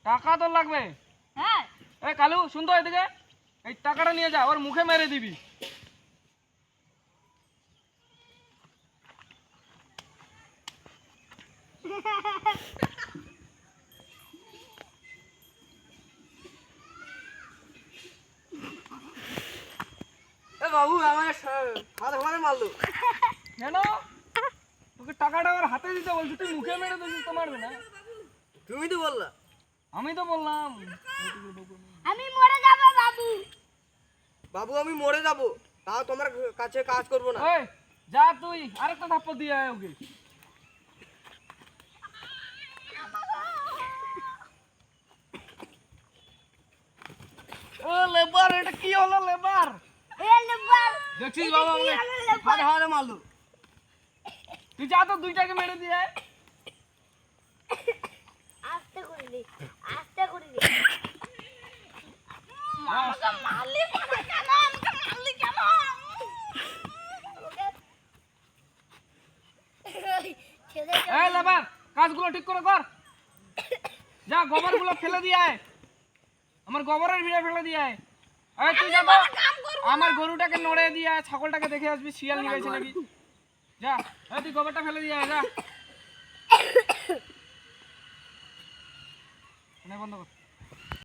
টাকা তোর লাগবে? হ্যাঁ। এই কালু শুন তো এদিকে, এই টাকাটা নিয়ে যা, ওর মুখে মেরে দিবি। বাবু আমার হাত ঘরে মারলো। কেন? তোকে টাকাটা ওর হাতে দিতে বলছি, তুই মুখে মেরে দিছিস তো মারবে না? তুমি তো বললা। আমি তো বললাম। আমি মরে যাব বাবু। বাবু আমি মরে যাব, তাও তোমার কাছে কাজ করব না। ওই যা, তুই আরেকটা থাপ্পড় দিয়ে আয় ওকে। ও লেবার, এটা কি হলো লেবার? দেখছিস বাবা আমাকে হাতে হাতে মারলো। তুই যা তো দুইটাকে মেরে দিয়ে আয়। আস্তে করে দে, আস্তে করে দে। আমাকে মারলি কেন? আমাকে মারলি কেন? এই লেবার, কাজগুলো ঠিক করে কর। যা গোবরগুলো ফেলে দিয়ে আয়, আমার গোবরের ভিড়ে ফেলে দিয়ে আয়। এই তুই যা তো আমার গরুটাকে নড়ে দিয়ে আয়, ছাগলটাকে দেখে আসবি শিয়াল নিয়ে গেছে নাকি। যা, এই তুই গোবরটা ফেলে দিয়ে আয়, যা। বন্ধ কর।